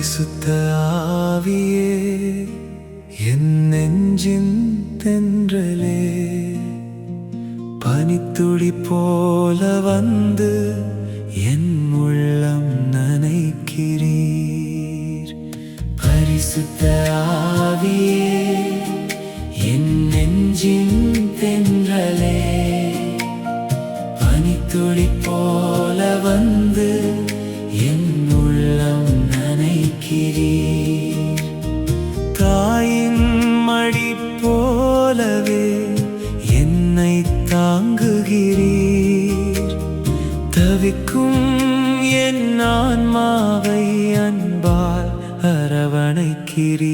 பரிசுத்த ஆவியே, என் நெஞ்சின் தென்றலே, பனித்துளி போல வந்து என் உள்ளம் நனைக்கிறீர். பரிசுத்த ஆவியே, என் நெஞ்சின் தென்றலே, பனித்துளி போல வந்து என் உள்ளம் நனைக்கிறீர். தாயின் மடி போலவே என்னை தாங்குகிறீர். தவிக்கும் என் ஆன்மாவை அன்பால் அரவணைக்கிறீர்.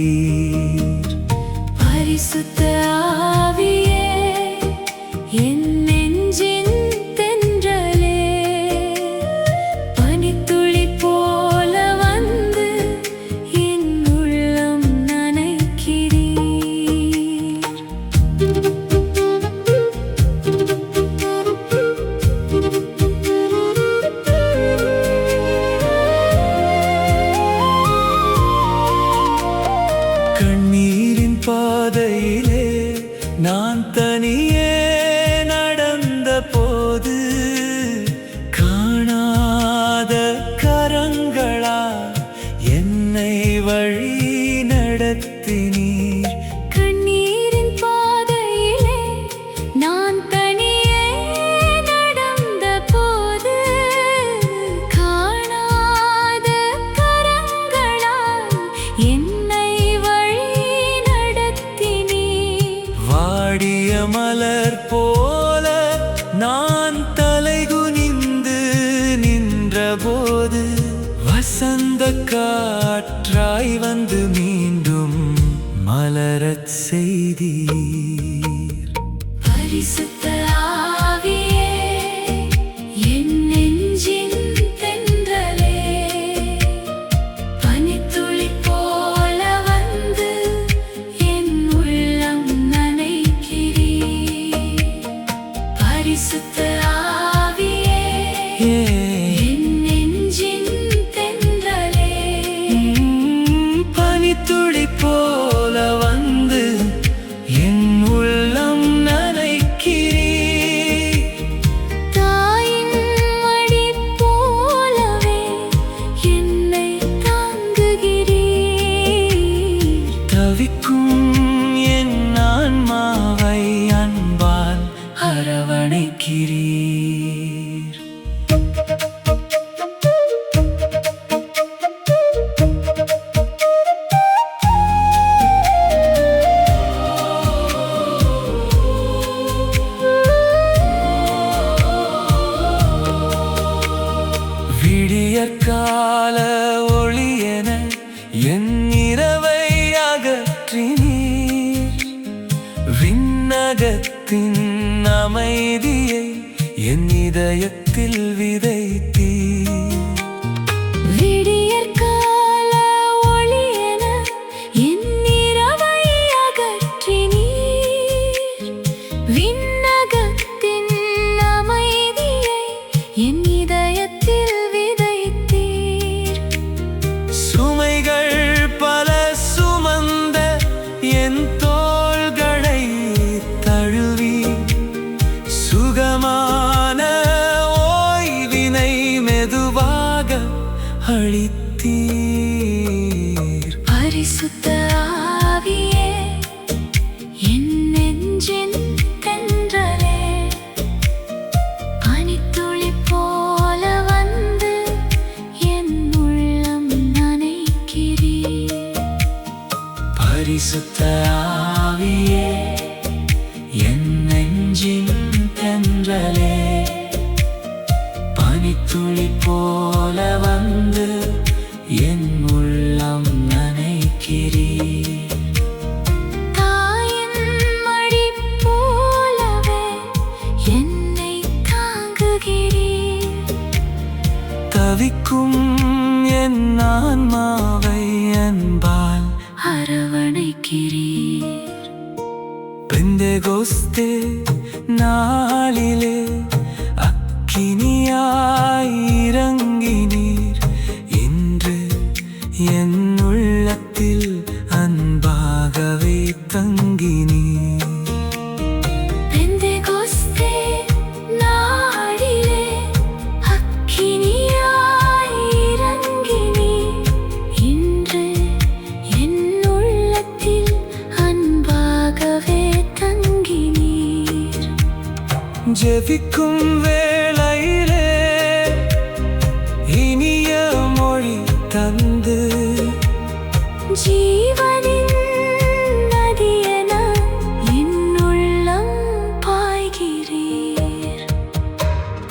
பரிசுத்த ஆவியே, என் நெஞ்சின் தென்றலே, பனித்துளி போல வந்து என் உள்ளம் நனைக்கிறீர். கண்ணீரின் பாதையிலே நான் தனியே நடந்த போது, காணாத கரங்களால் என்னை வழி நடத்தினீர். கண்ணீரின் பாதையிலே நான் தனியே நடந்த போது, காணாத கரங்களால் என்னை வழி நடத்தினீர். வாடிய மலர் போல நான் தலைகுனிந்து நின்றபோது, வசந்த காற்றாய் வந்து மீண்டும் மலரச் செய்தீர். பரிசுத்த ஆவியே, என் நெஞ்சின் தென்றலே, பனித்துளி போல வந்து என் உள்ளம் நனைக்கிறீர். பரிசுத்த ஆவியே, என் நெஞ்சின் தென்றலே, பனித்துளி போல வந்து என் உள்ளம் நனைக்கிறீர். தாயின் மடி போலவே என்னை தாங்குகிறீர். தவிக்கும் என் ஆன்மாவை அன்பால் அரவணைக்கிறீர். விடியற்கால ஒளியென என் இரவை அகற்றினீர். விண்ணகத்தின் அமைதியை என் இதயத்தில் விதைத்தீர். விடியற்கால ஒளியென என் இரவை அகற்றினீர். விண்ணகத்தின் அமைதியை என் இதயத்தில் விதைத்தீர். சுமைகள் பல சுமந்த என் தோள்களை தழுவி, சுகமான ஓய்வினை மெதுவாக அளித்தீர். பரிசுத்த ஆவியே, என் நெஞ்சின் தென்றலே, பனித்துளி போல வந்து என் உள்ளம் நனைக்கிறீர். பரிசுத்த ஆவியே, என் நெஞ்சின் தென்றலே, பனித்துளி போல வந்து என் உள்ளம் நனைக்கிறீர். தாயின் மடி போலவே என்னை தாங்குகிறீர். தவிக்கும் என் ஆன்மாவை அன்பால் அரவணைக்கிறீர். பெந்தெகோஸ்தே நாளிலே அக்கினியாய் இறங்கினீர். இன்று என் ஜெபிக்கும் வேளையிலே இனிய மொழி தந்து ஜீவனின் நதியென என் உள்ளம் பாய்கிறீர்.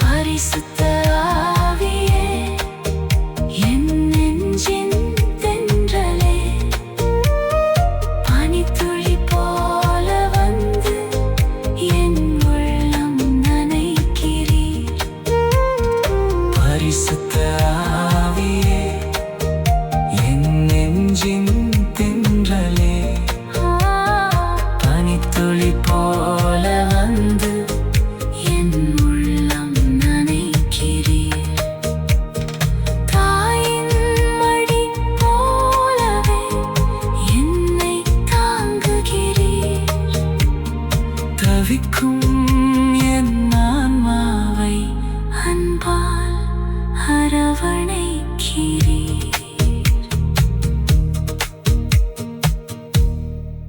பரிசுத்த ஆவியே, என் நெஞ்சின் தென்றலே, பனித்துளி போல வந்து என் உள்ளம் நனைக்கிறீர். பரிசுத்த ஆவியே, என் நெஞ்சின் தென்றலே, பனித்துளி போல வந்து என் உள்ளம் நனைக்கிறீர். தாயின் மடி போலவே என்னை தாங்குகிறீர். தவிக்கும்